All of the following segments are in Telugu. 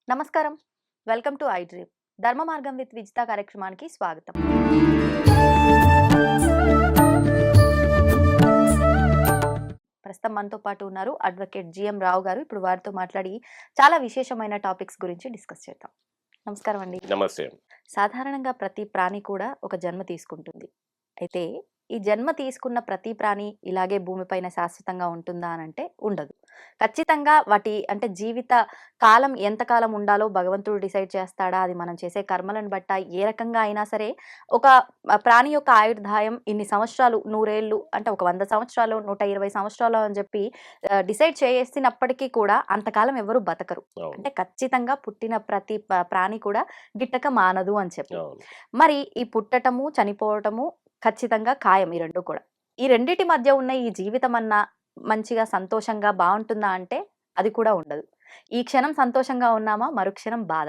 నమస్కారం. Welcome to I dream. ధర్మ మార్గం విత్ విజిత కార్యక్రమానికి స్వాగతం. ప్రస్తుతం మనతో పాటు ఉన్నారు అడ్వకేట్ జిఎం రావు గారు. ఇప్పుడు వారితో మాట్లాడి చాలా విశేషమైన టాపిక్స్ గురించి డిస్కస్ చేద్దాం. నమస్కారం అండి. నమస్తే. సాధారణంగా ప్రతి ప్రాణి కూడా ఒక జన్మ తీసుకుంటుంది. అయితే ఈ జన్మ తీసుకున్న ప్రతి ప్రాణి ఇలాగే భూమిపైన శాశ్వతంగా ఉంటుందా అనంటే ఉండదు. ఖచ్చితంగా వాటి అంటే జీవిత కాలం ఎంతకాలం ఉండాలో భగవంతుడు డిసైడ్ చేస్తాడా, అది మనం చేసే కర్మలను బట్ట ఏ రకంగా అయినా సరే ఒక ప్రాణి యొక్క ఆయుర్దాయం ఇన్ని సంవత్సరాలు 100 ఏళ్ళు అంటే ఒక 100 సంవత్సరాలు 120 సంవత్సరాలు అని చెప్పి డిసైడ్ చేసినప్పటికీ కూడా అంతకాలం ఎవరు బతకరు. అవును. అంటే ఖచ్చితంగా పుట్టిన ప్రతి ప్రాణి కూడా గిట్టక మానదు అని చెప్పి. అవును. మరి ఈ పుట్టటము చనిపోవటము ఖచ్చితంగా ఖాయం ఈ రెండు కూడా. ఈ రెండిటి మధ్య ఉన్న ఈ జీవితం అన్నా మంచిగా సంతోషంగా బావుంటుందా అంటే అది కూడా ఉండదు. ఈ క్షణం సంతోషంగా ఉన్నామా మరుక్షణం బాధ.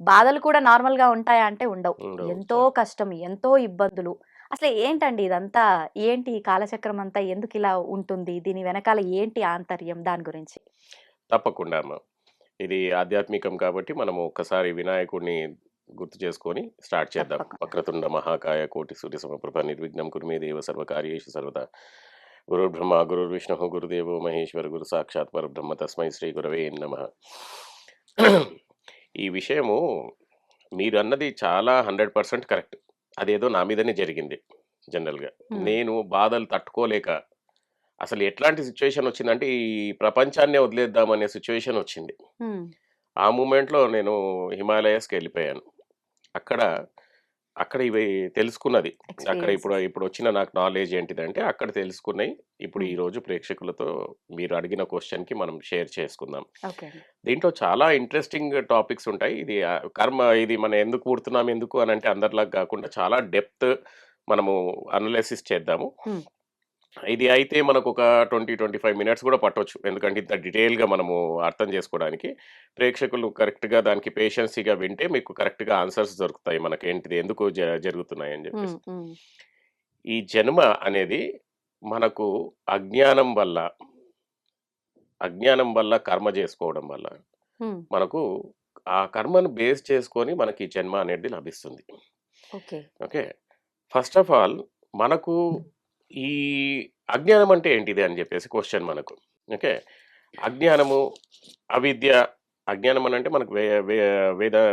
బాధలు కూడా నార్మల్‌గా ఉంటాయా అంటే ఉండవు. ఉండవు. ఎంతో కష్టం, ఎంతో ఇబ్బందులు. అసలు ఏంటండి ఇదంతా? ఏంటి ఈ కాలచక్రం అంతా ఎందుకిలా ఉంటుంది? దీని వెనకాల ఏంటి ఆంతర్యం దాని గురించి? తప్పకుండా అమ్మ. ఇది ఆధ్యాత్మికం కాబట్టి మనము ఒక్కసారి వినాయకుడిని గుర్తు చేసుకొని స్టార్ట్ చేద్దాం. తప్పకుండా. వక్రతుండ మహాకాయ కోటి సూర్య సమప్రభ నిర్విఘ్నం కురు మే దేవ సర్వకార్యేషు సర్వదా. గురుర్బ్రహ్మ గురుర్విష్ణుః గురుదేవో మహేశ్వర గురు సాక్షాత్ పరబ్రహ్మ తస్మై శ్రీ గురవే నమః. ఈ విషయము మీరు అన్నది చాలా 100% కరెక్ట్. అదేదో నా మీదనే జరిగింది జనరల్‌గా. హ్మ్. నేను బాధలు తట్టుకోలేక అసలు ఎట్లాంటి సిచ్యువేషన్ వచ్చిందంటే ఈ ప్రపంచాన్నే వదిలేద్దామనే సిచ్యువేషన్ వచ్చింది. హ్మ్. ఆ మూమెంట్‌లో నేను హిమాలయాస్‌కి వెళ్ళిపోయాను. అక్కడ అక్కడ ఇవి తెలుసుకున్నది. అక్కడ ఇప్పుడు ఎక్స్‌పీరియన్సెస్. ఇప్పుడొచ్చిన నాకు నాలెడ్జ్ ఏంటిదంటే అక్కడ తెలుసుకున్నయి ఇప్పుడు హ్మ్. ఈరోజు ప్రేక్షకులతో మీరు అడిగిన క్వెషన్‌కి మనం షేర్ చేసుకుందాం. ఓకే అండి. దీంట్లో చాలా ఇంట్రెస్టింగ్ టాపిక్స్ ఉంటాయి. ఇది కర్మ ఇది మనం ఎందుకు పుడుతున్నాం ఎందుకు అనంటే అందరిలాగా గాకుండా చాలా డెప్త్ మనము అనలైసిస్ చేద్దాము. హ్మ్. ఇది అయితే మనకొక 20, 25 మినిట్స్ గూడా పట్టొచ్చు. ఎందుకంటే ఇంత డీటెయిల్‌గా మనము అర్థం చేసుకోవడానికి. ప్రేక్షకులు కరెక్ట్‌గా దానికి పేషెన్సీగా వింటే మీకు కరెక్ట్‌గా ఆన్సర్స్ దొరుకుతాయి. మనకేంటిది ఎందుకు జరుగుతున్నాయని హ్మ్. జెప్పేసి. హ్మ్. ఈ జన్మ అనేది మనకు అజ్ఞానం వల్ల, అజ్ఞానం వల్ల కర్మ జేసుకోవడం వల్ల హ్మ్. మనకు ఆ కర్మను బేస్ చేసుకొని మనకి జన్మ అనేది లభిస్తుంది. Okay. Okay. First of all మనకు ఈ అజ్ఞానం అంటే ఏంటిది అని చెప్పేసి క్వెషన్ మనకు. ఓకే. అజ్ఞానము, అవిద్య అజ్ఞానం అనంటే మనకు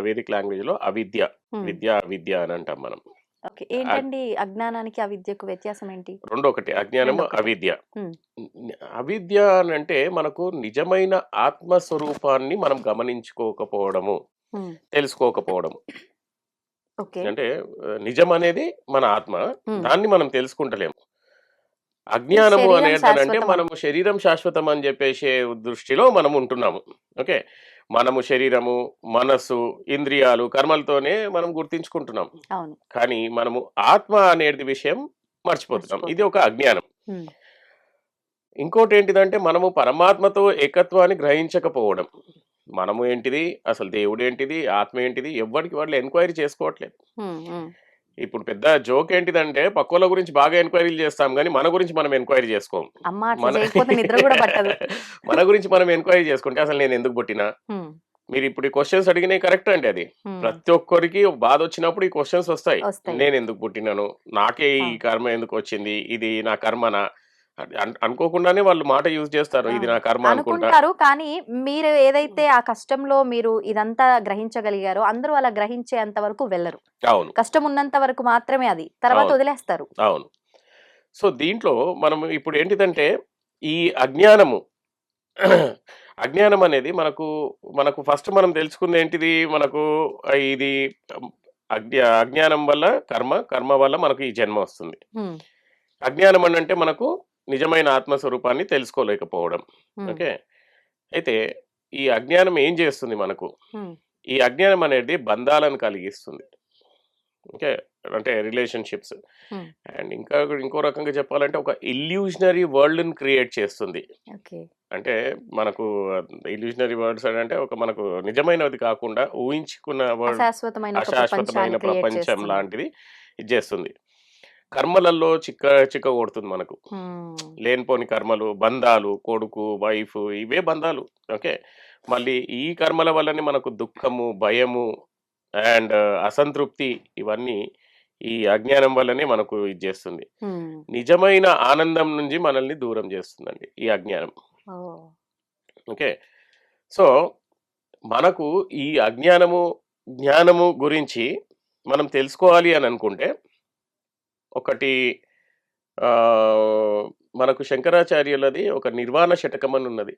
వేదిక్ లాంగ్వేజ్‌లో అవిద్య, హ్మ్. విద్య, అవిద్య అని అంటాం మనం. ఓకే. అగ్ ఏంటండి అజ్ఞానానికి, అవిద్యకు వ్యత్యాసం ఏంటి? రెండొకటే అజ్ఞానము, రెండొక్కటే. అవిద్య. హ్మ్. అవిద్య అనంటే మనకు నిజమైన ఆత్మ స్వరూపాన్ని మనం గమనించుకోకపోవడము, హ్మ్. తెలుసుకోకపోవడం. ఓకే. అంటే నిజం అనేది మన ఆత్మ. హ్మ్. దాన్ని మనం తెలుసుకుంటలేము. ఈ అజ్ఞానము శరీరం అనేంటనంటే శాశ్వతం మనము శరీరం శాశ్వతం అని చెప్పేసే దృష్టిలో మనం ఉంటున్నాము. ఓకే. మనము శరీరము, మనస్సు, ఇంద్రియాలు, కర్మలతోనే మనం గుర్తించుకుంటున్నాం. అవును. కానీ మనము ఆత్మ అనేది విషయం మర్చిపోతున్నాం. ఇది మర్చిపోతాం. ఒక అజ్ఞానం. హ్మ్. ఇంకోటేంటిదంటే మనము పరమాత్మతో ఏకత్వాన్ని గ్రహించకపోవడం. మనము ఏంటిది? అసలు దేవుడేంటిది? ఆత్మ ఏంటిది? ఎవ్వడికి వాళ్ళు ఎంక్వైరీ చేసుకోవట్లేదు. హ్మ్. హ్మ్. ఇప్పుడు పెద్ద జోక్ ఏంటిదంటే పక్కోళ్ళ గురించి బాగా ఎంక్వైరీలు చేస్తాం గానీ, మన గురించి మనం ఎంక్వైరీ చేసుకోం. అమ్మ అట్లా మన చేయకపోతే నిద్ర గూడా పట్టదు. మన గురించి మనం ఎంక్వైరీ చేసుకుంటే అసలు నేనెందుకు పుట్టినా? హ్మ్. మీరిప్పుడు ఈ క్వెషన్స్ అడిగినయి కరెక్టే అండి అది. హ్మ్. ప్రతి ఒక్కరికి బాధొచ్చినప్పుడు ఈ క్వెషన్స్ ఒస్తాయి. ఒస్తాయి. నేనెందుకు పుట్టినాను? నాకే ఈ అవును. కర్మ ఎందుకొచ్చింది? ఇది నా కర్మనా? అనుకోకుండానే వాళ్ళు మాట యూజ్ చేస్తారు. ఇది అవును. నా కర్మ అనుకుంటా. అనుకుంటారు. కానీ మీరు ఏదైతే ఆ కష్టంలో మీరు ఇదంతా గ్రహించగలిగారో అందరూ అలా గ్రహించేంత వరకు వెళ్లరు. అవును. కష్టం ఉన్నంత వరకు మాత్రమే అది. తర్వాత అవును. వదిలేస్తారు. అవును. సో, దీంట్లో మనం ఇప్పుడేంటిదంటే ఈ అజ్ఞానము అజ్ఞానం అనేది మనకు ఫస్ట్ మనం తెలుసుకుందేంటిది? మనకు ఇది హ్మ్, అజ్ఞానం వల్ల కర్మ, కర్మ వల్ల మనకు ఈ జన్మ వస్తుంది. హ్మ్. అజ్ఞానం అనంటే మనకు నిజమైన ఆత్మస్వరూపాన్ని తెలుసుకోలేకపోవడం. హ్మ్. ఓకే. అయితే ఈ అజ్ఞానం ఏం చేస్తుంది మనకు? హ్మ్. ఈ అజ్ఞానం అనేది బంధాలను కలిగిస్తుంది. ఓకే. అంటే రిలేషన్‌షిప్స్. హ్మ్. అండ్ ఇంకో రకంగా చెప్పాలంటే ఒక ఇల్యూషనరీ వరల్డ్‌ని క్రియేట్ చేస్తుంది. ఓకే. అంటే మనకు ఇల్యూషనరీ వరల్డ్స్ అనంటే ఒక మనకు నిజమైనది కాకుండా ఊహించుకున్న వరల్డ్ అశాశ్వతమైన ఒక అశాశ్వతమైన ప్రపంచాన్ని క్రియేట్ ప్రపంచం చేస్తుంది. లాంటిది ఇది చేస్తుంది. కర్మలలో చిక్కగొడుతుంది మనకు. లేనిపోని కర్మలు, బంధాలు, కొడుకు, వైఫ్ ఇవే బంధాలు. ఓకే. మళ్ళీ ఈ కర్మల వల్లనే మనకు దుఃఖము, భయము అండ్ అసంతృప్తి ఇవన్నీ ఈ అజ్ఞానం వల్లనే మనకు ఇది చేస్తుంది. నిజమైన ఆనందం నుంచి మనల్ని దూరం చేస్తుందండి ఈ అజ్ఞానం. ఓకే. సో, మనకు ఈ అజ్ఞానము, జ్ఞానము గురించి మనం తెలుసుకోవాలి అని అనుకుంటే ఒకటి మనకు శంకరాచార్యులది ఒక నిర్వాణ శతకం అని ఉన్నది.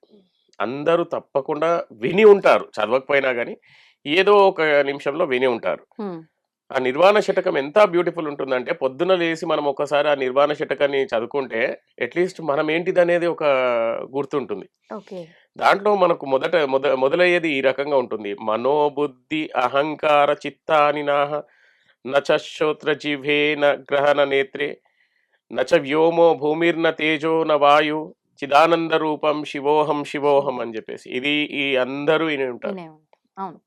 అందరూ తప్పకుండా విని ఉంటారు. చదవకపోయినా గానీ ఏదో ఒక నిమిషంలో విని ఉంటారు. ఆ నిర్వాణ శతకం ఎంత బ్యూటిఫుల్ ఉంటుందంటే పొద్దున లేసి మనం ఒక్కసారి ఆ నిర్వాణ శతకాన్ని చదువుకుంటే అట్‌లీస్ట్ మనం ఏంటిదనేది ఒక గుర్తుంటుంది. ఓకే. దాంట్లో మనకు మొదలయ్యేది ఈ రకంగా ఉంటుంది. మనోబుద్ధి అహంకార చిత్తాని నాహ నచ శ్రోత్ర జిహ్వేన గ్రహణ నేత్రే నచ వ్యోమో భూమిర్న తేజో న వాయు చిదానంద రూపం శివోహం శివోహం అని చెప్పేసి ఇది ఈ అందరూ విని ఉంటారు. అవును.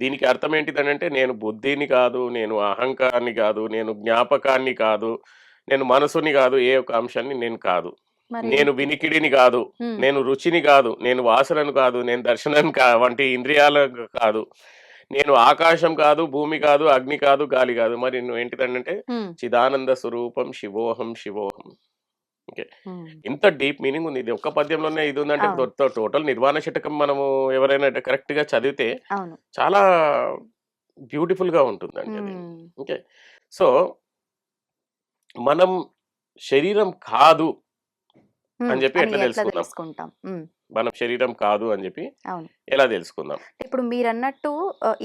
దీనికి అర్థం ఏంటిదనంటే నేను బుద్ధిని కాదు, నేను అహంకారాన్ని కాదు, నేను జ్ఞాపకాన్ని కాదు, నేను మనసుని కాదు, ఏ ఒక అంశాన్ని నేను కాదు, నేను వినికిడిని కాదు, నేను రుచిని కాదు, నేను వాసనను కాదు, నేను దర్శనాన్ని వంటి ఇంద్రియాల కాదు, నేను ఆకాశం కాదు, భూమి కాదు, అగ్ని కాదు, గాలి కాదు, మరి నువ్వు ఏంటిదంటే చిదానంద స్వరూపం శివోహం శివోహం. ఓకే. ఇంత డీప్ మీనింగ్ ఉంది. ఇది ఒక్క పద్యంలోనే ఇది ఉందంటే టోటల్ నిర్వాణ శతకం మనము ఎవరైనా కరెక్ట్ గా చదివితే చాలా బ్యూటిఫుల్ గా ఉంటుందండి అది. ఓకే. సో మనం శరీరం కాదు అని చెప్పి ఎట్లా తెలుసుకుందాం? మనం శరీరం కాదు అని చెప్పి ఎలా తెలుసుకుందాం? ఇప్పుడు మీరన్నట్టు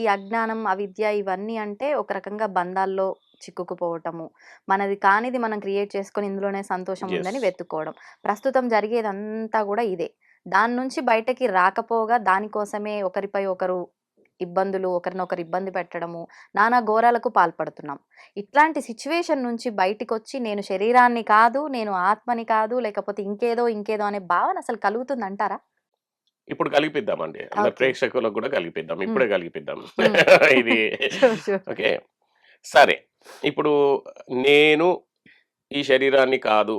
ఈ అజ్ఞానం, అవిద్య ఇవన్నీ అంటే ఒక రకంగా బంధాల్లో చిక్కుకుపోవటము, మనది కానిది మనం క్రియేట్ చేసుకొని ఇందులోనే సంతోషం ఉందని వెతుక్కోవడం. ప్రస్తుతం జరిగేదంతా కూడా ఇదే. దాని నుంచి బయటకి రాకపోగా దానికోసమే ఒకరిపై ఒకరు ఇబ్బందులు, ఒకరినొకరు ఇబ్బంది పెట్టడము, నానా ఘోరాలకు పాల్పడుతున్నాం. ఇట్లాంటి సిచ్యువేషన్ నుంచి బయటికొచ్చి నేను శరీరాన్ని కాదు, నేను ఆత్మని కాదు, లేకపోతే ఇంకేదో అనే భావన అసలు కలుగుతుందంటారా? ఇప్పుడు కలిపిద్దామండి. ప్రేక్షకులకు కూడా కలిపిద్దాం. ఇప్పుడే కలిపిద్దాం. ఇది ఓకే. సరే. ఇప్పుడు నేను ఈ శరీరాన్ని కాదు,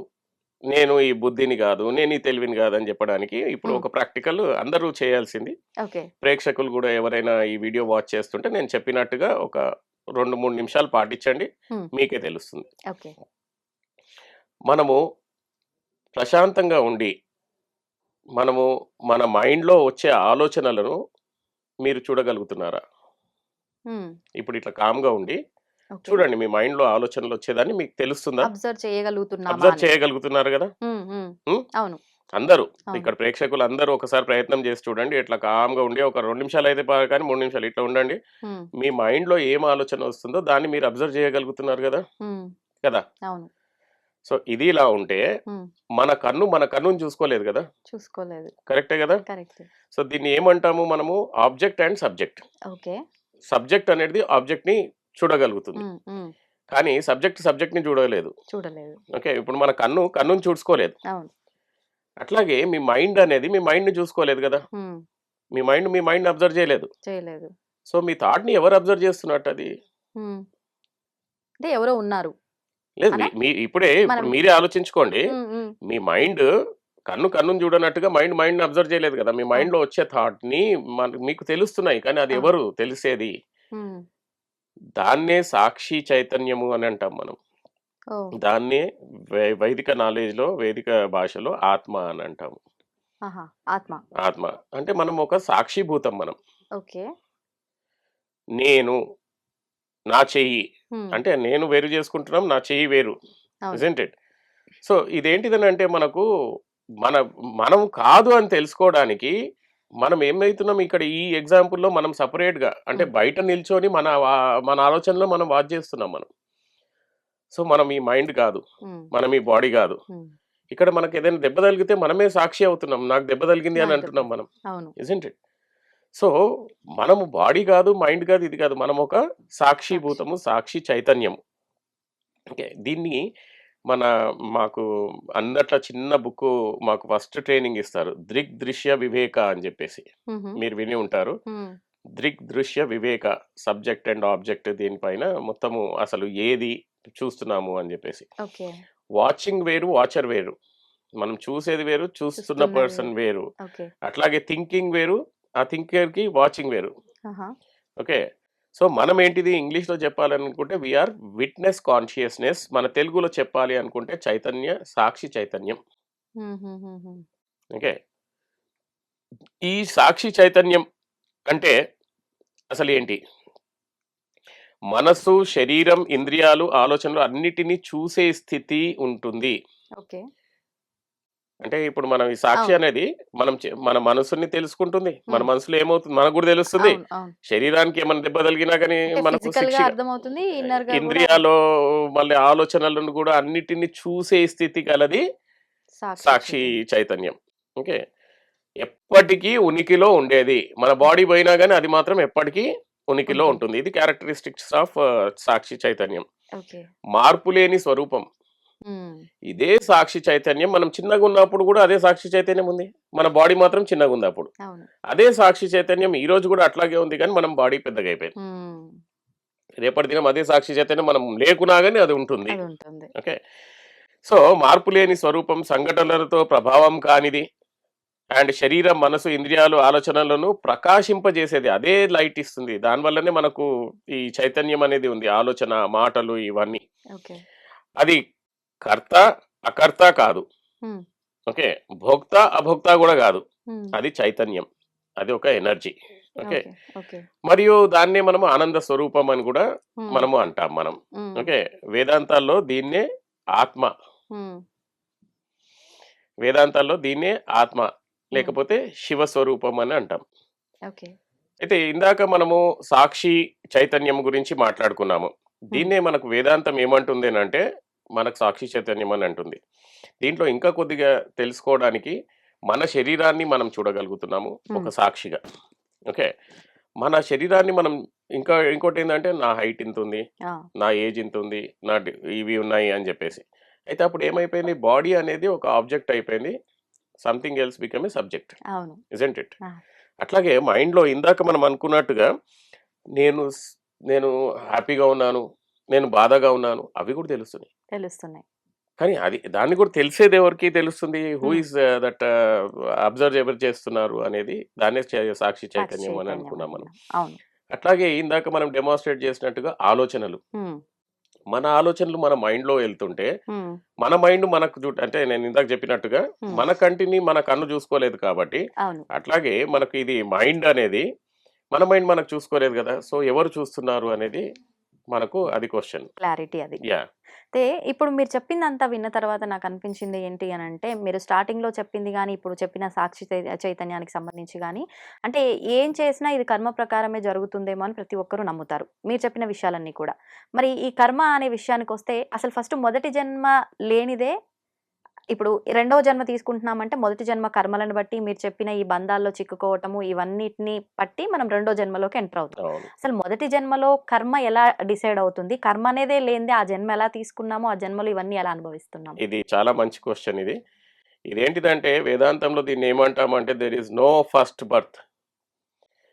నేను ఈ బుద్ధిని కాదు, నేను ఈ తెలివిని కాదని చెప్పడానికి ఇప్పుడు ఒక ప్రాక్టికల్ అందరూ చేయాల్సింది. ప్రేక్షకులు కూడా ఎవరైనా ఈ వీడియో వాచ్ చేస్తుంటే నేను చెప్పినట్టుగా ఒక 2-3 నిమిషాలు పాటించండి, మీకే తెలుస్తుంది. మనము ప్రశాంతంగా ఉండి మనము మన మైండ్లో వచ్చే ఆలోచనలను మీరు చూడగలుగుతున్నారా? ఇప్పుడు ఇట్లా కామ్గా ఉండి చూడండి, మీ మైండ్ లో ఆలోచనలు వచ్చేదాన్ని మీకు తెలుస్తుందా? అబ్జర్వ్ చేయగలుగుతున్నారు కదా అందరూ. ఇక్కడ ప్రేక్షకులు అందరూ ఒకసారి ప్రయత్నం చేసి చూడండి. ఇట్లా కామ్గా ఉండి ఒక 2 నిమిషాలు అయితే కానీ 3 నిమిషాలు ఇట్లా ఉండండి. మీ మైండ్ లో ఏం ఆలోచన వస్తుందో దాన్ని మీరు అబ్జర్వ్ చేయగలుగుతున్నారు కదా కదా. సో ఇది ఇలా ఉంటే మన కన్నుని చూసుకోలేదు కదా. కరెక్టే కదా. సో దీన్ని ఏమంటాము మనము? Object and subject. సబ్జెక్ట్ అనేది ఆబ్జెక్ట్ ని చూడగలుగుతుంది, కానీ సబ్జెక్ట్ ని చూడలేదు. ఓకే. ఇప్పుడు మన కన్నుని చూసుకోలేదు. అట్లాగే మీ మైండ్ అనేది మీ మైండ్ ని చూసుకోలేదు కదా. మీ మైండ్ అబ్జర్వ్ చేయలేదు. సో మీ థాట్ ని ఎవరు అబ్జర్వ్ చేస్తున్నట్టు? అది ఎవరో ఉన్నారు. లేదు, ఇప్పుడే మీరే ఆలోచించుకోండి. మీ మైండ్ కన్నుని చూడనట్టుగా మైండ్ అబ్జర్వ్ చేయలేదు కదా. మీ మైండ్ లో వచ్చే థాట్ ని మీకు తెలుస్తున్నాయి, కానీ అది ఎవరు తెలిసేది? దాన్నే సాక్షి చైతన్యము అని అంటాం మనం. దాన్నే వైదిక నాలెడ్జ్ లో, వేదిక భాషలో ఆత్మ అని అంటాము. ఆత్మ అంటే మనం ఒక సాక్షిభూతం. మనం నేను, నా చెయ్యి అంటే నేను వేరు చేసుకుంటున్నాం, నా చెయ్యి వేరు. Isn't it? సో ఇదేంటిదని అంటే మనకు మనం కాదు అని తెలుసుకోవడానికి మనం ఏమైతున్నాం ఇక్కడ ఈ ఎగ్జాంపుల్లో మనం సపరేట్ గా అంటే బయట నిల్చొని మన ఆలోచనలో మనం వాచ్ చేస్తున్నాం మనం. సో మనం ఈ మైండ్ కాదు, మనం ఈ బాడీ కాదు. ఇక్కడ మనకి ఏదైనా దెబ్బ తగిలితే మనమే సాక్షి అవుతున్నాం. నాకు దెబ్బ తగిలింది అని అంటున్నాం మనం. Isn't it? సో మనము బాడీ కాదు, మైండ్ కాదు, ఇది కాదు. మనం ఒక సాక్షిభూతము, సాక్షి చైతన్యము. ఓకే. దీన్ని మాకు అందట్ల చిన్న బుక్ మాకు ఫస్ట్ ట్రైనింగ్ ఇస్తారు, దృక్ దృశ్య వివేక అని చెప్పేసి. మీరు విని ఉంటారు. దృక్ దృశ్య వివేక, సబ్జెక్ట్ అండ్ ఆబ్జెక్ట్, దీనిపైన మొత్తము అసలు ఏది చూస్తున్నాము అని చెప్పేసి. ఓకే. వాచింగ్ వేరు, వాచర్ వేరు. మనం చూసేది వేరు, చూస్తున్న చూస్తున్నది పర్సన్ వేరు. వేరు. ఓకే. అట్లాగే థింకింగ్ వేరు, ఆ థింకర్‌కి వాచింగ్ వేరు. ఆహా! ఓకే. సో, మనం ఏంటిది ఇంగ్లీష్‌లో చెప్పాలనుకుంటే వి ఆర్ విట్‌నెస్ కాన్షియస్‌నెస్. మన తెలుగులో చెప్పాలి అనుకుంటే చైతన్య, సాక్షి చైతన్యం. హుహుహుహు. ఓకే. ఈ సాక్షి చైతన్యం అంటే అసలేంటి? మనసు, శరీరం, ఇంద్రియాలు, ఆలోచనలు అన్నిటిని చూసే స్థితి ఉంటుంది. ఓకే. అంటే ఇప్పుడు మనం ఈ సాక్షి అవును. అనేది మన మనసుని తెలుసుకుంటుంది. మన హ్మ్. మనసులో ఏమవుతుంది మనకు గూడా తెలుస్తుంది. అవును. అవును. శరీరానికి ఏమైనా దెబ్బ తగిలినా గాని అంటే మనకు ఫిజికల్‌గా శిక్షగా అర్థమవుతుంది. ఇన్నర్‌గా గూడా ఇంద్రియాలో మళ్ళీ ఆలోచనలను గూడా అన్నిటిని చూసే స్థితి గలది సాక్షి సాక్షి చైతన్యం. చైతన్యం. ఓకే. ఎప్పటికీ ఉనికిలో ఉండేది. మన హ్మ్. బాడీ పోయినా గాని అది మాత్రం ఎప్పటికీ ఉనికిలో ఉంటుంది. ఉంటుంది. ఇది క్యారెక్టరిస్టిక్స్ ఆఫ్ సాక్షి చైతన్యం. ఓకే. మార్పు లేని స్వరూపం. హ్మ్. ఇదే సాక్షి చైతన్యం మనం చిన్నగున్నప్పుడు గూడా అదే సాక్షి చైతన్యం ఉంది. మన బాడీ మాత్రం చిన్నగుందప్పుడు. అవును. అదే సాక్షి చైతన్యం ఈ రోజు గూడా అట్లాగే ఉంది గానీ మనం బాడీ పెద్దగయిపోయింది. హ్మ్. రేపటి దినం అదే సాక్షి చైతన్యం మనం లేకున్నా గాని అది ఉంటుంది. అదుంటుంది. ఓకే. సో, మార్పు లేని స్వరూపం సంఘటనలతో ప్రభావం కానిది. అండ్ శరీరం, మనసు, ఇంద్రియాలు, ఆలోచనలను ప్రకాశింపజేసేది. అదే లైట్ ఇస్తుంది. దానివల్లనే మనకు ఈ చైతన్యం అనేది ఉంది. ఆలోచన, మాటలు ఇవన్నీ. ఓకే. అది కర్త, అకర్త కాదు. హ్మ్. ఓకే. భోక్త, అభోక్త గూడా గాదు. హ్మ్. అది చైతన్యం. అది ఒక ఎనర్జీ. ఓకే. ఓకే. ఓకే. మరియు దాన్నే మనము ఆనంద స్వరూపం అని గూడా హ్మ్. మనము అంటాం మనం. హ్మ్. ఓకే. వేదాంతాల్లో దీన్నే ఆత్మ. హ్మ్. వేదాంతాల్లో దీన్నే ఆత్మ హ్మ్. లేకపోతే శివ స్వరూపం అని అంటాం. ఓకే. అయితే ఇందాక మనము సాక్షి చైతన్యం గురించి మాట్లాడుకున్నాము. హ్మ్. దీన్నే మనకు వేదాంతం ఏమంటుందనంటే, మనకు సాక్షి చైతన్యం అని అంటుంది. దీంట్లో ఇంకా కొద్దిగా తెలుసుకోవడానికి మన శరీరాన్ని మనం చూడగలుగుతున్నాము హ్మ్. ఒక సాక్షిగా. ఓకే. మన శరీరాన్ని మనం ఇంకా ఇంకోటేందంటే నా హైట్ ఇంతుంది, ఆ! నా ఏజ్ ఇంతుంది, ఇవి ఉన్నాయి అని జెప్పేసి. అయితే అప్పుడు ఏమైపోయింది బాడీ అనేది ఒక ఆబ్జెక్ట్ అయిపోయింది. Something else become a subject. అవును. Isn't it? ఆ! అట్లాగే మైండ్‌లో ఇందాక మనం అనుకున్నట్టుగా నేను స్ నేను హ్యాపీగా ఉన్నాను. నేను బాధగా ఉన్నాను. అవి కూడా తెలుస్తున్నాయి. తెలుస్తున్నాయి. కానీ దాన్ని కూడా తెలిసేదెవరికి తెలుస్తుంది? హూ హ్మ్. ఈస్ దట్ అబ్జర్వ్ ఎవరు చేస్తున్నారు అనేది దాన్నే సాక్షి సాక్షి చైతన్యం అని చైతన్యం అనుకున్నాం మనం. అనుకున్నాం. అవును. అట్లాగే ఇందాక మనం డెమాన్‌స్ట్రేట్ చేసినట్టుగా ఆలోచనలు. హ్మ్. మన ఆలోచనలు మన మైండ్‌లో ఎళ్తుంటే, హ్మ్. మన మైండ్ మనకు అంటే నేను ఇందాక చెప్పినట్టుగా హ్మ్. మన కంటిని మన కన్ను చూసుకోలేదు కాబట్టి, అవును. అట్లాగే మనకు ఇది మైండ్ అనేది మన మైండ్ మనకు చూసుకోలేదు గదా! సో, ఎవరు చూస్తున్నారు అనేది మనకు అది క్వెషన్. క్లారిటీ అది. యాహ్! అయితే ఇప్పుడు మీరు చెప్పిందంతా విన్న తర్వాత నాకనిపించింది ఏంటి అనంటే, మీరు స్టార్టింగ్‌లో చెప్పింది గాని, ఇప్పుడు చెప్పిన సాక్షి చైతన్యానికి సంబంధించి గాని, అంటే ఏం చేసినా ఇది కర్మ ప్రకారమే జరుగుతుందేమో అని ప్రతి ఒక్కరు నమ్ముతారు. మీరు చెప్పిన విషయాలన్నీ కూడా. మరి ఈ కర్మ అనే విషయానికొస్తే అసలు ఫస్ట్ మొదటి జన్మ లేనిదే ఇప్పుడు రెండవ జన్మ తీసుకుంటున్నామంటే మొదటి జన్మ కర్మలను బట్టి మీరు చెప్పిన ఈ బంధాల్లో చిక్కుకోవటము ఇవన్నిటిని బట్టి మనం రెండో జన్మలోకి ఎంటర్ అవుతాం. అవును. అసలు మొదటి జన్మలో కర్మ ఎలా డిసైడ్ అవుతుంది? కర్మ అనేదే లేనిదే ఆ జన్మ ఎలా తీసుకున్నామో, ఆ జన్మలో ఇవన్నీ ఎలా అనుభవిస్తున్నాము? ఇది చాలా మంచి క్వెషన్ ఇది. ఇదేంటిదంటే వేదాంతంలో దీన్నేమంటామంటే there is no first birth.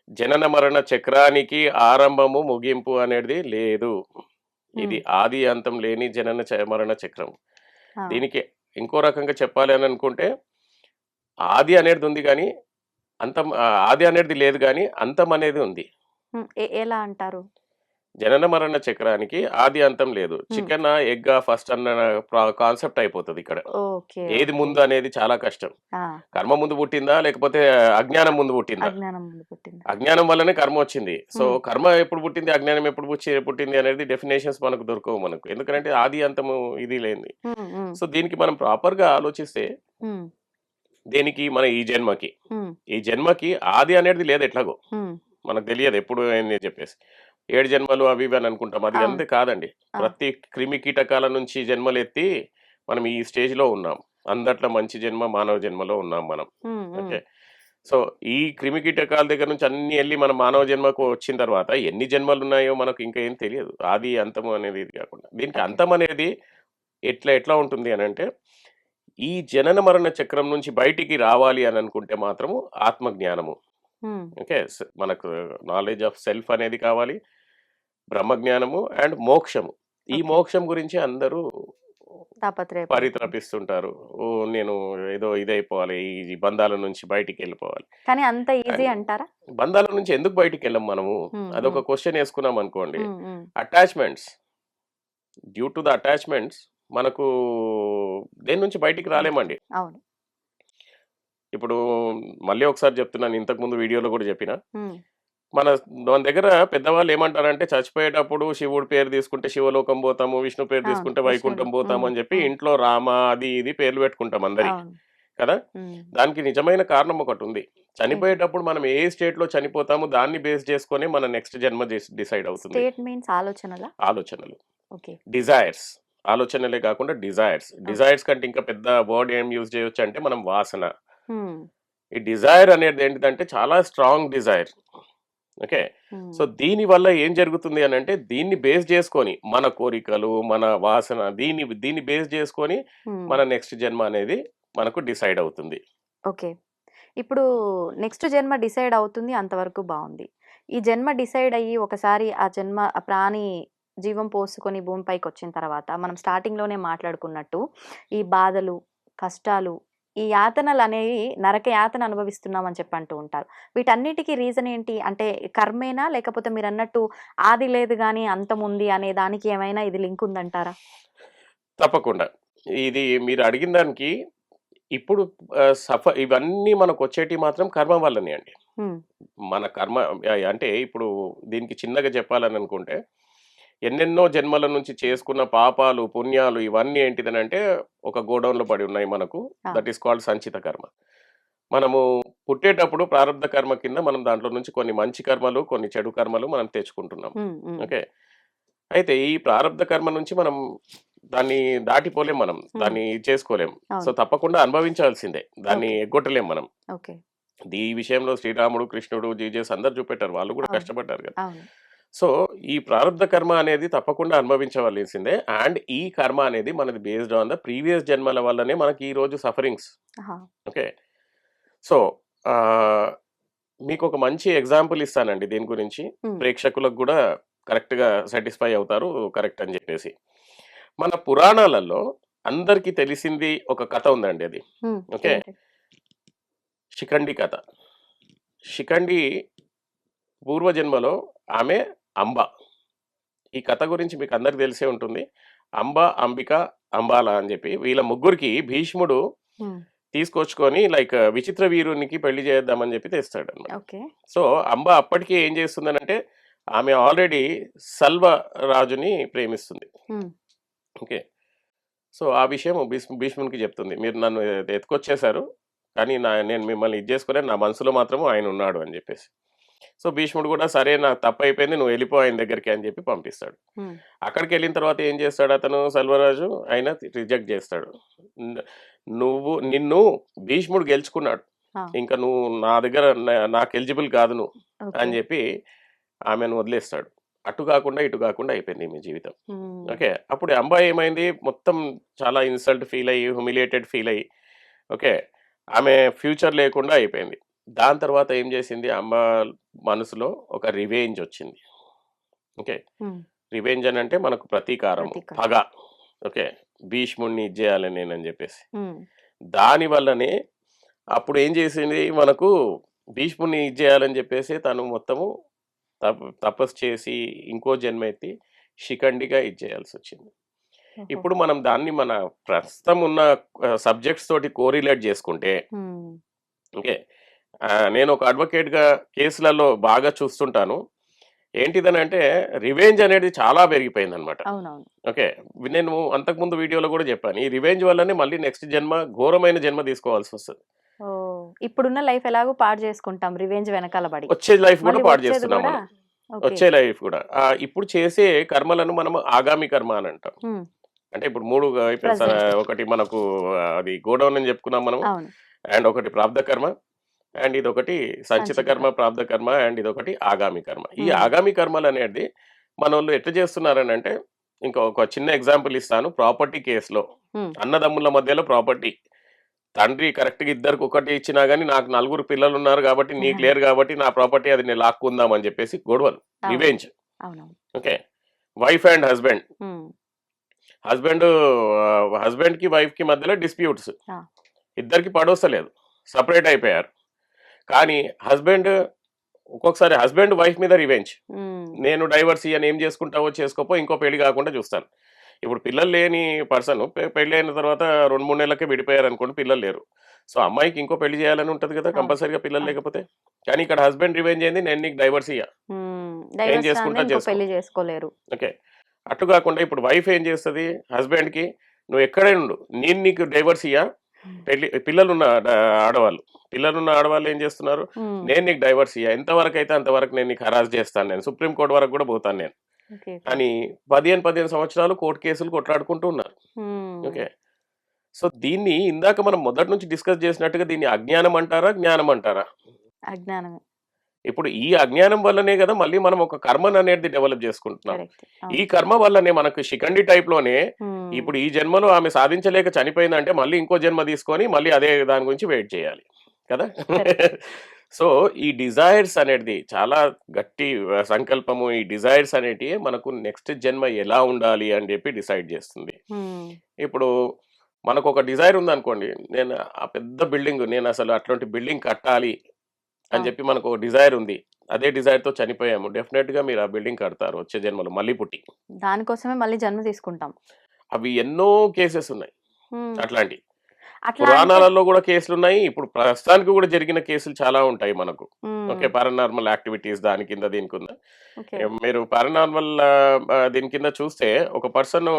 జనన మరణ చక్రానికి ఆరంభము, ముగింపు అనేది లేదు. హ్మ్. ఇది ఆది అంతం లేని మరణ చక్రం. ఆ! దీనికి ఇంకో రకంగా చెప్పాలి అని అనుకుంటే, ఆది అనేటిదుంది గానీ, ఆది అనేది లేదు గానీ, అంతం అనేది ఉంది. హ్మ్. ఎలా అంటారు? జనన మరణ చక్రానికి ఆది అంతం లేదు. హ్మ్. చికెనా? ఎగ్గా? ఫస్ట్ అన్న కాన్సెప్ట్ అయిపోతదిక్కడ. ఓకే. ఏది ఓకే. ముందు అనేది చాలా కష్టం. ఆ! కర్మ ముందు పుట్టిందా? లేకపోతే అజ్ఞానం ముందు పుట్టిందా? అజ్ఞానం ముందు పుట్టిందా? అజ్ఞానం వల్లనే కర్మ వచ్చింది. సో, హ్మ్. కర్మ ఎప్పుడు పుట్టింది? అజ్ఞానం ఎప్పుడు పుట్టింది అనేది డెఫినేషన్స్ మనకు దొరకవు మనకు. ఎందుకంటే ఆది అంతము ఇది లేనిది. హ్మ్. హ్మ్. సో, దీనికి మనం ప్రాపర్‌గా ఆలోచిస్తే హ్మ్. దేనికి? మన ఈ జన్మకి. హ్మ్. ఈ జన్మకి ఆది అనేది లేదు ఎట్లాగో. హ్మ్. మనకు తెలియదు ఎప్పుడు ఏంది అని చెప్పేసి. 7 జన్మలు అవి ఇవి అని అనుకుంటాం. అది అవును. అంతే కాదండి. ఆ! ప్రతి క్రిమి కీటకాల నుంచి జన్మలెత్తి మనం ఈ స్టేజ్‌లో ఉన్నాం. అందట్లో మంచి జన్మ మానవ జన్మలో ఉన్నాం మనం. హ్మ్. హ్మ్. ఓకే. సో, ఈ క్రిమి కీటకాల దగ్గర నుంచి అన్నీ ఎళ్లి మన మానవ జన్మకు వచ్చిన తర్వాత ఎన్ని జన్మలున్నాయో మనకు ఇంకా ఏం తెలియదు. ఆది, అంతము అనేది ఇది కాకుండా. దీనికి ఓకే. అంతం అనేది ఎట్లా ఉంటుంది అనంటే, ఈ జనన మరణ చక్రం నుంచి బయటికి రావాలి అని అనుకుంటే మాత్రము ఆత్మజ్ఞానము. హ్మ్. ఓకే. మనకు నాలెడ్జ్ ఆఫ్ సెల్ఫ్ అనేది కావాలి. బ్రహ్మజ్ఞానము అండ్ మోక్షము. ఈ ఓకే. మోక్షం గురించి అందరూ తాపత్రయపడుతున్నారు. పరితపిస్తుంటారు. ఓహ్! నేను ఏదో ఇదైపోవాలి. ఈ బంధాల నుంచి బయటికెళ్ళిపోవాలి. కానీ అంత ఈజీ కానీ అంటారా? బంధాల నుంచి ఎందుకు బయటికెళ్ళం మనము? హ్మ్. హ్మ్. అదొక క్వెషన్ యేసుకున్నామనుకోండి. హ్మ్. హ్మ్. Attachments due to the attachments మనకు దేని నుంచి బయటికి రాలేమండి. అవును. ఇప్పుడు మళ్ళీ ఒకసారి చెప్తున్నాను. ఇంతకుముందు వీడియోలో గూడా చెప్పినా. హ్మ్. మన మన దగ్గర పెద్దవాళ్ళు ఏమంటారంటే చచ్చిపోయేటప్పుడు శివుడి పేరు తీసుకుంటే శివలోకం పోతాము, విష్ణు పేరు అవును. తీసుకుంటే విష్ణుడు. వైకుంఠం పోతాము హ్మ్. అని చెప్పి హ్మ్. ఇంట్లో రామ అది ఇది పేర్లు పెట్టుకుంటాం అందరికి. అవును. కదా! హ్మ్. దానికి నిజమైన కారణం ఒకటుంది. ఏంటి? చనిపోయేటప్పుడు మనం ఏ స్టేట్‌లో చనిపోతామో దాన్ని బేస్ చేసుకొని మన నెక్స్ట్ జన్మ డిసైడ్ అవుతుంది. స్టేట్ మీన్స్ ఆలోచనలా? ఆలోచనలు. ఓకే. డిజైర్స్. ఆలోచనలే కాకుండా డిజైర్స్. ఓకే. డిజైర్స్ కంటే ఇంకా పెద్ద వర్డ్ ఏం యూజ్ చేయొచ్చంటే మనం వాసన. హ్మ్. ఈ డిజైర్ అనేది ఏంటిదంటే చాలా స్ట్రాంగ్ డిజైర్. ఓకే. హ్మ్. సో, దీనివల్ల ఏం జరుగుతుంది అనంటే, దీన్ని బేస్ జేసుకొని, మన కోరికలు, మన వాసన దీన్ని దీన్ని బేస్ జేసుకొని, హ్మ్. మన నెక్స్ట్ జన్మ అనేది మనకు డిసైడ్ అవుతుంది. ఓకే. ఇప్పుడు నెక్స్ట్ జన్మ డిసైడ్ అవుతుంది అంతవరకు బావుంది. ఈ జన్మ డిసైడ్ అయ్యి ఒకసారి ఆ జన్మ ఆ ప్రాణి జీవం పోసుకొని భూమిపైకొచ్చిన తర్వాత మనం స్టార్టింగ్‌లోనే మాట్లాడుకున్నట్టు ఈ బాధలు, కష్టాలు, ఈ యాతనలనేవి నరక యాతన అనుభవిస్తున్నామని చెప్పి అంటూ ఉంటారు. వీటన్నిటికి రీజన్ ఏంటి? అంటే కర్మేనా? లేకపోతే మీరన్నట్టు ఆది లేదు గానీ అంతముంది అనే దానికి ఏమైనా ఇది లింక్ ఉందంటారా? తప్పకుండా. ఇది మీరు అడిగిన దానికి ఇప్పుడు ఇవన్నీ మనకొచ్చేటివి మాత్రం కర్మ వల్లనే అండి. హ్మ్. మన కర్మ అంటే ఇప్పుడు దీనికి చిన్నగా చెప్పాలననుకుంటే, ఎన్నెన్నో జన్మల నుంచి చేసుకున్న పాపాలు, పుణ్యాలు ఇవన్నీ ఏంటిదనంటే, ఒక గోడౌన్‌లో పడి ఉన్నాయి మనకు. ఆ! దట్ ఈస్ కాల్డ్ సంచిత కర్మ. మనము పుట్టేటప్పుడు ప్రారబ్ధ కర్మ కింద మనం దాంట్లో నుంచి కొన్ని మంచి కర్మలు, కొన్ని చెడు కర్మలు మనం తెచ్చుకుంటున్నాం. హ్మ్. హ్మ్. ఓకే. అయితే ఈ ప్రారబ్ధ కర్మ నుంచి మనం దాన్ని దాటిపోలేం మనం. హ్మ్. దాన్ని చేసుకోలేం. సో, అవును. తప్పకుండా అనుభవించాల్సిందే. దాన్ని ఓకే. ఎగ్గొట్టలేం మనం. ఓకే. ఈ విషయంలో శ్రీరాముడు, కృష్ణుడు, జీజస్ అందరూ చూపెట్టారు. వాళ్ళు కూడా అవును. కష్టపడ్డారు కదా! అవును. సో, ఈ ప్రారబ్ధ కర్మ అనేది తప్పకుండా అనుభవించవలసిందే. అండ్ ఈ కర్మ అనేది మనది బేస్డ్ ఆన్ ద ప్రీవియస్ జన్మల వల్లనే మనకి ఈరోజు సఫరింగ్స్. ఆహా! ఓకే. సో, ఆహ్, మీకొక మంచి ఎగ్జాంపుల్ ఇస్తానండి దీని గురించి. హ్మ్. ప్రేక్షకులకు గూడా కరెక్ట్‌గా సాటిస్ఫై అవుతారు. కరెక్ట్ అని జెప్పేసి. మన పురాణాలలో అందరికీ తెలిసింది ఒక కథ ఉందండి అది. హ్మ్. ఓకే. ఏంటి? శిఖండి కథ. శిఖండి పూర్వజన్మలో ఆమె అంబ. ఈ కథ గురించి మీకు అందరికి తెలిసే ఉంటుంది. అంబ, అంబిక, అంబాల అని జెప్పి వీళ్ళ ముగ్గురికి భీష్ముడు హ్మ్. తీసుకొచ్చుకొని లైక్ విచిత్ర వీరునికి పెళ్లి చేద్దామని జెప్పి తెస్తాడన్నమాట. ఓకే. సో, అంబ అప్పటికే ఏం చేస్తుందనంటే, ఆమె ఆల్రెడీ సల్వ రాజుని ప్రేమిస్తుంది. హ్మ్. ఓకే. సో, ఆ విషయం భీష్మునికి చెప్తుంది. మీరు నన్ను ఎత్తుకొచ్చేసారు. కానీ నేను మిమ్మల్ని ఇది చేసుకోలేను. నా మనసులో మాత్రం ఆయనున్నాడు అని జెప్పేసి. సో, భీష్ముడు గూడా సరే నాకు తప్పయిపోయింది. నువ్వు వెళ్ళిపో ఆయన దగ్గరికి అని జెప్పి పంపిస్తాడు. హ్మ్. అక్కడికెళ్ళిన తర్వాత ఏం చేస్తాడు అతను సల్వరాజు? ఆయన రిజెక్ట్ చేస్తాడు. న్ నిన్ను భీష్ముడు గెలుచుకున్నాడు. ఆ! ఇంక నువ్వు నా దగ్గర నాకు ఎలిజిబుల్ కాదు నువ్వు ఓకే. అని జెప్పి ఆమెను వదిలేస్తాడు. అటు గాకుండా, ఇటు గాకుండా అయిపోయింది ఈమె జీవితం. హ్మ్. ఓకే. అప్పుడు ఈ అమ్మాయి ఏమైంది మొత్తం చాలా ఇన్సల్ట్ ఫీల్ అయ్యి, హ్యూమిలియేటెడ్ ఫీల్ అయ్యి, ఓకే. ఆమె ఫ్యూచర్ లేకుండా అయిపోయింది. దాని తర్వాత ఏం జేసింది అమ్మ మనసులో ఒక రివెంజ్ ఒచ్చింది. ఓకే. హ్మ్. రివెంజ్ అనంటే మనకు ప్రతీకారము, ప్రతీకారం. పగ. ఓకే. భీష్ముడిని ఇది జేయాలి నేనని జెప్పేసి. హ్మ్. దాని వల్లనే అప్పుడేం జేసింది మనకు భీష్ముడిని ఇది జేయాలని జెప్పేసి తను మొత్తము తపస్సు చేసి ఇంకో జన్మ ఎత్తి శిఖండిగా ఇది చేయాల్సొచ్చింది. ఓహో! ఇప్పుడు మనం దాన్ని మన ప్రస్తుతం ఉన్న సబ్జెక్ట్స్ తోటి కోరిలేట్ జేసుకుంటే హ్మ్. ఓకే. నేను ఒక అడ్వకేట్‌గా కేసులలో బాగా చూస్తుంటాను. ఏంటిదనంటే రివెంజ్ అనేది చాలా పెరిగిపోయిందనమాట. అవునవును. ఓకే. నేను అంతకుముందు వీడియోలో గూడా జెప్పాను. ఈ రివెంజ్ వల్లనే మళ్ళీ నెక్స్ట్ జన్మ ఘోరమైన జన్మ తీసుకోవాల్సొస్తది. ఓహ్! ఇప్పుడున్న లైఫ్ ఎలాగో పాడు చేసుకుంటాం రివెంజ్ వెనకాల పడి. వచ్చే లైఫ్ గూడా మళ్ళీ పాడు వచ్చేది జేస్తున్నాం గూడా మనం. ఓకే. వచ్చే లైఫ్ గూడా. ఇప్పుడు చేసే కర్మలను మనం ఆగామి కర్మ అనంటాం. హ్మ్. అంటే ఇప్పుడు 3 ఇప్పుడు ప్రెజెంట్. ఒకటి మనకు అది గోడౌన్ అని చెప్పుకున్నాం మనము. అవును. అండ్ ఒకటి ప్రారబ్ధ కర్మ. అండ్ ఇదొకటి సంచిత సంచిత కర్మ, కర్మ. ప్రారబ్ధ కర్మ అండ్ ఇదొకటి ఆగామి కర్మ. ఈ హ్మ్. ఆగామి కర్మలనేది మనోళ్ళు ఎట్లా చేస్తున్నారనంటే ఇంకా ఒక చిన్న ఎగ్జాంపుల్ ఇస్తాను. ప్రాపర్టీ కేస్‌లో హ్మ్. అన్నదమ్ముల మధ్యలో ప్రాపర్టీ. తండ్రి కరెక్ట్‌గా ఇద్దరికి ఒకటే ఇచ్చినా గాని నాకు నలుగురు పిల్లలున్నారు కాబట్టి నీకు లేరు కాబట్టి నా ప్రాపర్టీ అది నేను లాక్కుందాం అని చెప్పేసి గొడవలు. అవును. రివెంజ్. అవునవును. ఓకే. Wife and husband. హ్మ్. హస్బెండ్ హస్బెండ్కి వైఫ్కి మధ్యలో డిస్ప్యూట్స్, ఆ. ఇద్దరికి పడవస్తలేదు, సపరేట్ అయిపోయారు. కానీ ఒక్కొక్కసారి హస్బెండ్ వైఫ్ మీద రివెంజ్, ఉమ్, నేను డైవర్స్ ఇయ్యను, ఏం చేసుకుంటావో చేసుకోపో, ఇంకో పెళ్లి కాకుండా చూస్తాను. ఇప్పుడు పిల్లలు లేని పర్సన్ పెళ్లి అయిన తర్వాత 2-3 నెలలకే విడిపోయారు అనుకోండి, పిల్లలు లేరు. సో అమ్మాయికి ఇంకో పెళ్లి చేయాలని ఉంటుంది కదా అవును కంపల్సరీగా, పిల్లలు అవును. లేకపోతే. కానీ ఇక్కడ హస్బెండ్ రివెంజ్ ఏంది, నేను నీకు డైవర్స్ ఇయ్య, ఏం డైవర్స్ రాగానే చేసుకుంటా ఇంకో చేసుకో. పెళ్లి చేసుకోలేరు. ఓకే. అటు కాకుండా ఇప్పుడు వైఫ్ ఏం చేస్తుంది హస్బెండ్కి, నువ్వు ఎక్కడే ఉండు, నేను నీకు డైవర్స్ ఇయ్యా, పిల్లలున్న ఆడవాళ్ళు, పిల్లలున్న ఆడవాళ్ళు ఏం చేస్తున్నారు, ఉమ్, నేను నీకు డైవర్స్ ఇయ్యా, ఎంతవరకు అయితే అంతవరకు నేను నీకు హరాస్ చేస్తాను, నేను సుప్రీంకోర్టు వరకు కూడా పోతాను నేను ఓకే ఓకే. అని 15 సంవత్సరాలు కోర్టు కేసులు కొట్లాడుకుంటూ ఉన్నారు. ఉమ్, ఓకే. సో దీన్ని ఇందాక మనం మొదటి నుంచి డిస్కస్ చేసినట్టుగా దీన్ని అజ్ఞానం అంటారా, జ్ఞానం అంటారా? అజ్ఞానమే. ఇప్పుడు ఈ అజ్ఞానం వల్లనే కదా మళ్ళీ మనం ఒక కర్మను అనేది డెవలప్ చేసుకుంటున్నాం. కరెక్ట్. ఈ అవును. కర్మ వల్లనే మనకు శిఖండి టైప్ లోనే ఉమ్, ఇప్పుడు ఈ జన్మలో ఆమె సాధించలేక చనిపోయిందంటే మళ్ళీ ఇంకో జన్మ తీసుకొని మళ్ళీ అదే దాని గురించి వెయిట్ చేయాలి కదా. కరెక్ట్. సో ఈ డిజైర్స్ అనేది చాలా గట్టి సంకల్పము. ఈ డిజైర్స్ అనేటివి మనకు నెక్స్ట్ జన్మ ఎలా ఉండాలి అని చెప్పి డిసైడ్ చేస్తుంది. ఉమ్, ఇప్పుడు మనకు ఒక డిజైర్ ఉందనుకోండి, నేను ఆ పెద్ద బిల్డింగ్, నేను అసలు అట్లాంటి బిల్డింగ్ కట్టాలి అని అవును. చెప్పి మనకు ఒక డిజైర్ ఉంది. అదే డిజైర్‌తో చనిపోయాము. డెఫినిట్‌గా మీరు ఆ బిల్డింగ్ కడతారు వచ్చే జన్మలో మళ్ళీ పుట్టి. దానికోసమే మళ్ళీ జన్మ తీసుకుంటాం. అవి ఎన్నో కేసెస్ ఉన్నాయి ఉమ్, అట్లాంటియి. అట్లా అంటే పురాణాలలో కూడా కేసులున్నాయి. ఇప్పుడు ప్రస్తుతానికి కూడా జరిగిన కేసులు చాలా ఉంటాయి మనకు. ఉమ్, ఓకే. పారానార్మల్ యాక్టివిటీస్ దాని కింద దీని కింద. ఓకే. మీరు పారానార్మల్ దీని కింద చూస్తే ఒక పర్సన్,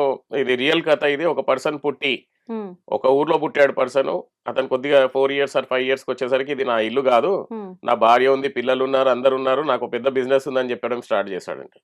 ఇది రియల్ కథ ఇది. ఒక పర్సన్ పుట్టి ఉమ్, ఒక ఊర్లో పుట్టాడు పర్సను. అతను కొద్దిగా 4 ఇయర్స్ ఆర్ 5 ఇయర్స్‌కి వచ్చేసరికి ఇది నా ఇల్లు గాదు, ఉమ్. నా భార్య ఉంది, పిల్లలున్నారు, అందరున్నారు, నాకు పెద్ద బిజినెస్ ఉందని చెప్పడం స్టార్ట్ చేశాడంట.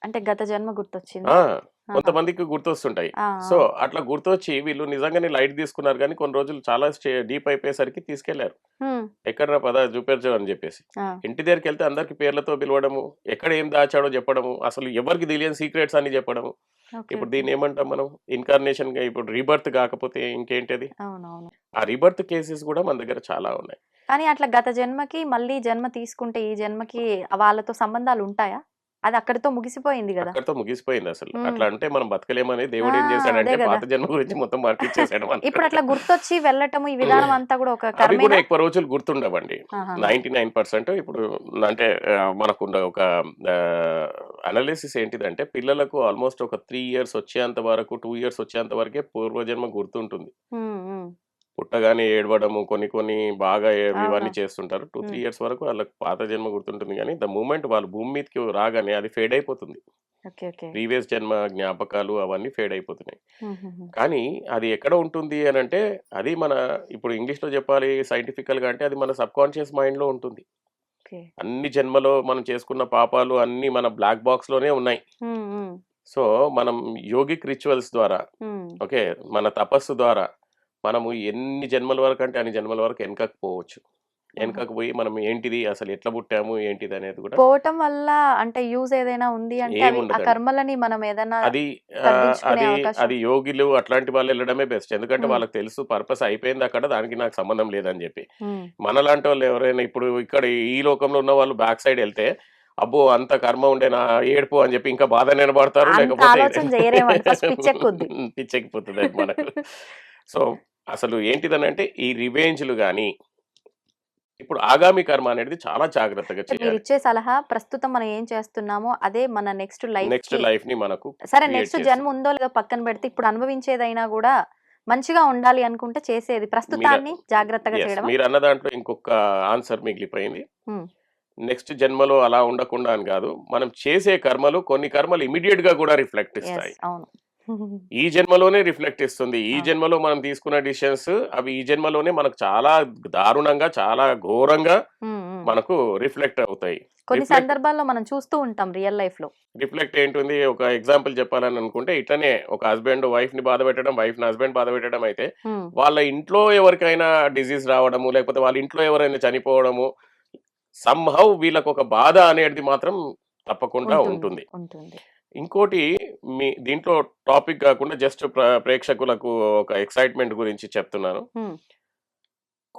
అంటే గత జన్మ ఆ! గుర్తొచ్చిందా? ఆహా. కొంతమందికి గుర్తొస్తుంటాయి. ఆ, సో, ఆ. అట్లా గుర్తొచ్చి వీళ్ళు నిజంగానే లైట్ తీసుకున్నారు గానీ, కొన్ని రోజులు చాలా డీప్ అయిపోయేసరికి తీసుకెళ్లారు. ఉమ్, ఎక్కడ్రా పద చూపెడతావు అని చెప్పేసి. ఆ, ఇంటి దగ్గరికెళ్తే అందరికి పేర్లతో పిలవడము, ఎక్కడ ఏం దాచాడో చెప్పడము, అసలు ఎవరికీ తెలియని సీక్రెట్స్ అన్ని చెప్పడము. ఓకే ఇప్పుడు ఓకే. దీన్ని ఏమంటాం మనం? ఇన్‌కార్నేషన్‌గా ఇప్పుడు రీబర్త్ కాకపోతే ఇంకేంటది? అవునవును. ఆ రీబర్త్ కేసెస్ గూడా మన దగ్గర చాలా ఉన్నాయి. కానీ అట్లా గత జన్మకి మళ్ళీ జన్మ తీసుకుంటే ఈ జన్మకి వాళ్ళతో సంబంధాలు ఉంటాయా? అది అక్కడితో ముగిసిపోయింది గదా! అక్కడితో ముగిసిపోయిందసలు. హ్మ్. అట్లా అంటే మనం బతకలేమని ఆ! దేవుడేం అదే చేశాడంటే గదా! పాత జన్మ గురించి మొత్తం మార్పిచ్చేసాడు మనకు. ఇప్పుడు అట్లా గుర్తొచ్చి వెళ్ళటము ఈ విధానం అంతా గూడా ఒక అవి కూడా కర్మేనా? ఎక్కువ రోజులు గుర్తుండవండి. ఆహాహా! 99% ఇప్పుడు అంటే మనకున్న ఒక అనాలిసిస్ ఏంటిదంటే పిల్లలకు ఆల్మోస్ట్ ఒక 3 ఇయర్స్ వచ్చేంత వరకు, 2 ఇయర్స్ వచ్చేంత వరకే పూర్వజన్మ గుర్తుంటుంది. హ్మ్. హ్మ్. పుట్టగానే ఏడవడము, కొన్ని కొన్ని బాగా అవును. ఇవన్నీ చేస్తుంటారు. 2, 3 హ్మ్. ఇయర్స్ వరకు వాళ్ళకి పాత జన్మ గుర్తుంటుంది గానీ, ద మూమెంట్ వాళ్ళు భూమి మీదకి రాగానే అది ఫేడ్ అయిపోతుంది. ఓకే. ఓకే. ప్రీవియస్ జన్మ జ్ఞాపకాలు అవన్నీ ఫేడ్ అయిపోతున్నాయి. హుహుహు. కానీ అది ఎక్కడ ఉంటుంది అనంటే, అది మన ఇప్పుడు ఇంగ్లీష్‌లో చెప్పాలి సైంటిఫికల్‌గా అంటే అది మన సబ్‌కాన్షియస్ మైండ్‌లో ఉంటుంది. ఓకే. అన్ని జన్మలో మనం చేసుకున్న పాపాలు అన్నీ మన బ్లాక్ బాక్స్‌లోనే ఉన్నాయి. హ్మ్. హ్మ్. సో, మనం యోగిక్ రిచువల్స్ ద్వారా, హ్మ్. ఓకే, మన తపస్సు ద్వారా మనము ఎన్ని జన్మల వరకంటే అన్ని జన్మల వరకు వెనకకు పోవచ్చు. ఆహా! వెనకకు పోయి మనం ఏంటిది, అసలు ఎట్లా పుట్టాము, ఏంటిదనేది కూడా పోవటం వల్ల అంటే యూజ్ ఏదైనా ఉంది అంటే అవి ఆ ఏముండదండి. కర్మలని మనం ఏదన్నా అది తగ్గించుకునే అది అవకాశం. అది యోగిలు అట్లాంటి వాళ్ళెళ్ళడమే బెస్ట్. ఎందుకంటే హ్మ్. వాళ్ళకి తెలుసు పర్పస్ అయిపోయిందక్కడ, దానికి నాకు సంబంధం లేదని జెప్పి. హ్మ్. మనలాంటోళ్ళు ఎవరైనా ఇప్పుడు ఇక్కడ ఈ లోకంలో ఉన్న వాళ్ళు బ్యాక్ సైడ్ ఎళ్తే, అబ్బో! అంత కర్మ ఉండేనా, ఏడుపు అని జెప్పి ఇంకా బాధ పడతారు. అంత లేకపోతే ఆలోచన జేయరేమండి. ఫస్ట్ పిచ్చెక్కుద్ది. పిచ్చెక్కిపోతదది మనకు. సో, అసలు ఏంటిదనంటే ఈ రివెంజ్‌లు గాని, ఇప్పుడు ఆగామి కర్మ అనేది చాలా జాగ్రత్తగా అంటే చేయాలి. మీరిచ్చే సలహా ప్రస్తుతం మనం ఏం చేస్తున్నామో అదే మన నెక్స్ట్ నెక్స్ట్ లైఫ్‌కి లైఫ్‌ని మనకు సరే క్రియేట్ నెక్స్ట్ జన్మ చేస్తుంది. ఉందో లేదో పక్కన పెడితే ఇప్పుడు అనుభవించేదైనా గూడా మంచిగా ఉండాలి అనుకుంటే చేసేది. మీర ప్రస్తుతాన్ని జాగ్రత్తగా యెస్. చేయడమా? మీరన్న దాంట్లో ఇంకొక ఆన్సర్ మిగిలిపోయింది. హ్మ్. నెక్స్ట్ జన్మలో అలా ఉండకుండా అని గాదు. మనం చేసే కర్మలు, కొన్ని కర్మలు ఇమ్మీడియేట్‌గా గూడా రిఫ్లెక్ట్ యెస్. ఇస్తాయి. అవును. ఈ జన్మలోనే రిఫ్లెక్ట్ ఇస్తుంది. ఈ అవును. జన్మలో మనం తీసుకున్న డిసిషన్స్ అవి ఈ జన్మలోనే మనకు చాలా దారుణంగా, చాలా ఘోరంగా హ్మ్. హ్మ్. మనకు రిఫ్లెక్ట్ అవుతాయి. కొన్ని రిఫ్లెక్ట్ సందర్భాల్లో మనం చూస్తూ ఉంటాం రియల్ లైఫ్‌లో. రిఫ్లెక్ట్ ఏంటుంది, ఒక ఎగ్జాంపుల్ చెప్పాలని అనుకుంటే ఇట్లనే ఒక హస్బెండ్ వైఫ్‌ని బాధపెట్టడం, వైఫ్‌ని హస్బెండ్ బాధపెట్టడం అయితే, హ్మ్. వాళ్ళ ఇంట్లో ఎవరికైనా డిసీజ్ రావడము, లేకపోతే వాళ్ళ ఇంట్లో ఎవరైనా చనిపోవడము, సమ్‌హౌ వీళ్ళకొక బాధ అనేది మాత్రం తప్పకుండా ఉంటుంది. ఉంటుంది. ఉంటుంది. ఇంకోటి దీంట్లో టాపిక్ గాకుండా జస్ట్ ప్రేక్షకులకు ఒక ఎక్సైట్‌మెంట్ గురించి చెప్తున్నాను. హ్మ్.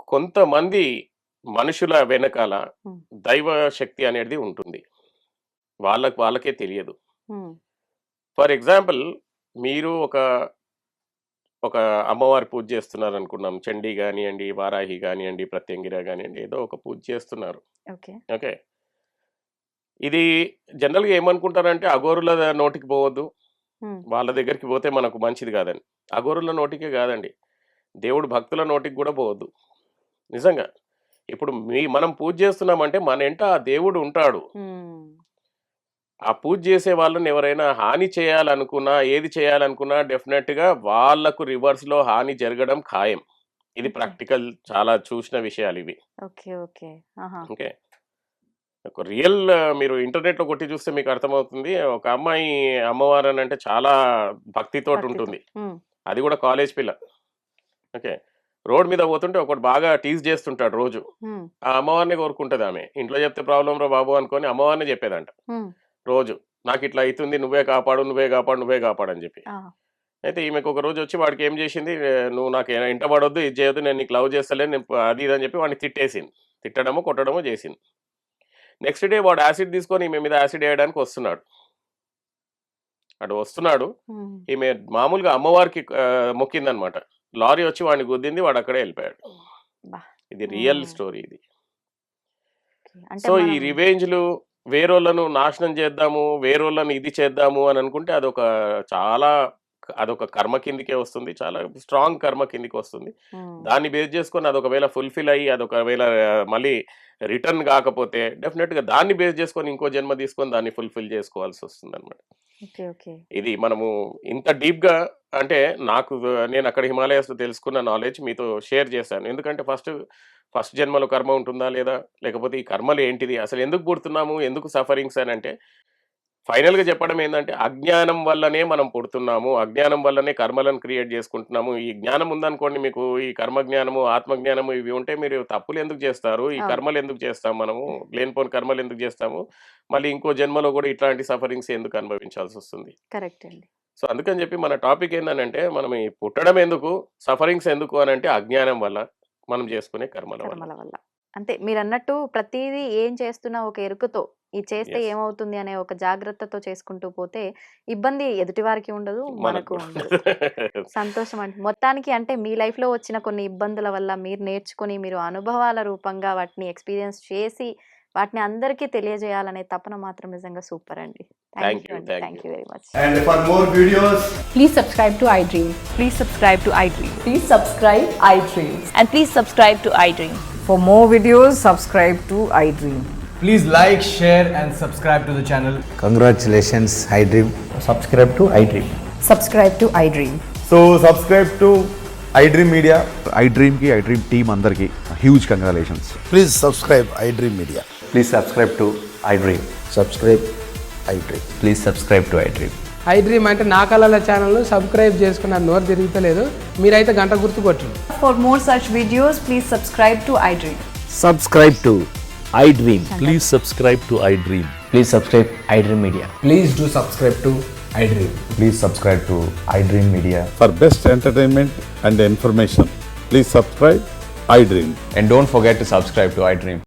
కొంతమంది మనుషుల వెనకాల హ్మ్. దైవ శక్తి అనేది ఉంటుంది. వాళ్ళకే తెలియదు. హ్మ్. ఫర్ ఎగ్జాంపుల్ మీరు ఒక అమ్మవారి పూజ చేస్తున్నారనుకున్నాం. చండీ గానియండి, వారాహి గానియండి, ప్రత్యంగిర గానియండి, ఏదో ఒక పూజ చేస్తున్నారు. ఓకే. ఓకే. ఇది జనరల్‌గా ఏమనుకుంటారంటే అఘోరుల నోటికి పోవద్దు. హ్మ్. వాళ్ళ దగ్గరికి పోతే మనకు మంచిది కాదని. అఘోరుల నోటికే కాదండి. దేవుడు భక్తుల నోటికి కూడా పోవద్దు. నిజంగా. ఇప్పుడు మనం పూజ చేస్తున్నామంటే మన ఎంట ఆ దేవుడు ఉంటాడు. హ్మ్. ఆ పూజ చేసే వాళ్ళని ఎవరైనా హాని చేయాలనుకున్నా, ఏది చేయాలనుకున్నా డెఫినెట్‌గా వాళ్ళకు రివర్స్‌లో హాని జరగడం ఖాయం. ఇది ఓకే. ప్రాక్టికల్ చాలా చూసిన విషయాలివి. ఓకే. ఓకే. ఆహా! ఓకే. ఒక రియల్ మీరు ఇంటర్నెట్‌లో కొట్టి చూస్తే మీకు అర్థమవుతుంది. ఒక అమ్మాయి అమ్మవారనంటే చాలా భక్తితో. భక్తితోటుంటుంది. హ్మ్. అది కూడా కాలేజ్ పిల్ల. ఓకే. రోడ్ మీద పోతుంటే ఒకడు బాగా టీజ్ చేస్తుంటాడు రోజు. హ్మ్. ఆ అమ్మవారినే కోరుకుంటదామె. ఇంట్లో చెప్తే ప్రాబ్లమ్ రా బాబు అనుకోని అమ్మవారినే చెప్పేదంట హ్మ్. రోజు. నాకిట్లా అయితుంది నువ్వే కాపాడు, నువ్వే కాపాడు, నువ్వే కాపాడని చెప్పి. ఆ! అయితే ఈమెకు ఒక రోజొచ్చి వాడికేం చేసింది, "నువ్వు నాకు ఎంట పడొద్దు, ఇది చేయొద్దు, నేను నీకు లవ్ చేస్తలేను, నేను అది ఇది" అని చెప్పి వాడిని తిట్టేసింది. తిట్టడమో, కొట్టడమో చేసింది. నెక్స్ట్ డే వాడు యాసిడ్ తీసుకొని ఈమె మీద యాసిడ్ ఎయడానికి వస్తున్నాడు. అటు వస్తున్నాడు. హ్మ్. ఈమె మామూలుగా అమ్మవారికి మొక్కిందనమాట. లారీ వచ్చి వాడిని గుద్దింది. వాడక్కడే ఎళ్ళిపోయాడు. అబ్బా! ఇది రియల్ హ్మ్. స్టోరీ ఇది. ఓకే. అంటే సో, ఈ మనం రివెంజ్‌లు వేరోళ్ళను నాశనం చేద్దాము, వేరోళ్ళని ఇది చేద్దాము అని అనుకుంటే చాలా అదొక కర్మ కిందకే వస్తుంది. చాలా స్ట్రాంగ్ కర్మ కిందకొస్తుంది. హ్మ్. దాన్ని బేస్ చేసుకొని అదొకవేళ ఫుల్‌ఫిల్ అయ్యి అదొకవేళ మళ్ళీ రిటర్న్ కాకపోతే డెఫినిట్‌గా దాన్ని బేస్ చేసుకొని ఇంకో జన్మ తీసుకొని దాన్ని ఫుల్‌ఫిల్ చేసుకోవాల్సొస్తుందనమాట. ఓకే. ఓకే. ఇది మనము ఇంత డీప్‌గా అంటే నేనక్కడ హిమాలయాస్‌లో తెలుసుకున్న నాలెడ్జ్ మీతో షేర్ చేశాను. ఎందుకంటే ఫస్ట్ జన్మలో కర్మ ఉంటుందా? లేదా? లేకపోతే ఈ కర్మలు ఏంటిది? అసలెందుకు పుడుతున్నాము? ఎందుకు సఫరింగ్స్ అనంటే ఫైనల్‌గా చెప్పడం ఏందంటే అజ్ఞానం వల్లనే మనం పుడుతున్నాము. అజ్ఞానం వల్లనే కర్మలను క్రియేట్ చేసుకుంటున్నాము. ఈ జ్ఞానం ఉందనుకోండి మీకు ఈ కర్మ జ్ఞానము, ఆత్మ జ్ఞానము ఇవి ఉంటే మీరు తప్పులెందుకు చేస్తారు? ఈ అవును. కర్మలెందుకు చేస్తాం మనము? లేనిపోని కర్మలెందుకు చేస్తాము? మళ్ళీ ఇంకో జన్మలో కూడా ఇట్లాంటి సఫరింగ్స్ ఎందుకు అనుభవించాల్సొస్తుంది? కరెక్ట్ అండి. సో, అందుకని చెప్పి మన టాపిక్ ఏందనంటే, మనం ఈ పుట్టడం ఎందుకు? సఫరింగ్స్ ఎందుకు అనంటే అజ్ఞానం వల్ల. మనం చేసుకునే కర్మల వల్ల. కర్మల వల్ల. అంతే మీరన్నట్టు ప్రతీదీ ఏం చేస్తున్నా ఒక ఎరుకతో, ఇది చేస్తే యెస్. ఏమవుతుంది అనే ఒక జాగ్రత్తతో చేసుకుంటూ పోతే, ఇబ్బంది ఎదుటి వారికి ఉండదు, మనకు మనకు కూడా. ఉండదు. సంతోషం అండి. మొత్తానికి అంటే మీ లైఫ్‌లో వచ్చిన కొన్ని ఇబ్బందుల వల్ల మీరు నేర్చుకొని, మీరు అనుభవాల రూపంగా వాటిని ఎక్స్‌పీరియన్స్ చేసి, వాటిని అందరికీ తెలియజేయాలనే తపన మాత్రం నిజంగా సూపర్ అండి. Thank thank you you. అండి. Thank thank you. You very much. And for more videos, Please subscribe to iDream. Please subscribe to iDream. Please subscribe iDream. And please subscribe to iDream. For more videos, subscribe to iDream. please like, share, and subscribe to the channel. Congratulations, iDream. subscribe to iDream. Subscribe to iDream. So subscribe to iDream Media. iDream team అందరికి huge congratulations. Please subscribe iDream Media. Please subscribe to iDream. Subscribe iDream. Please subscribe to iDream. iDream అంటే నా కళల ఛానల్ను సబ్స్క్రైబ్ చేసుకున్న నోరు తిరుగుతలేదు, మీరైతే గంట గుర్తు కొట్టండి. For more such videos, please subscribe to iDream. Subscribe to iDream. Please subscribe to iDream. Please subscribe iDream Media. Please do subscribe to iDream. Please subscribe to iDream Media. For best entertainment and information, please subscribe iDream. And don't forget to subscribe to iDream.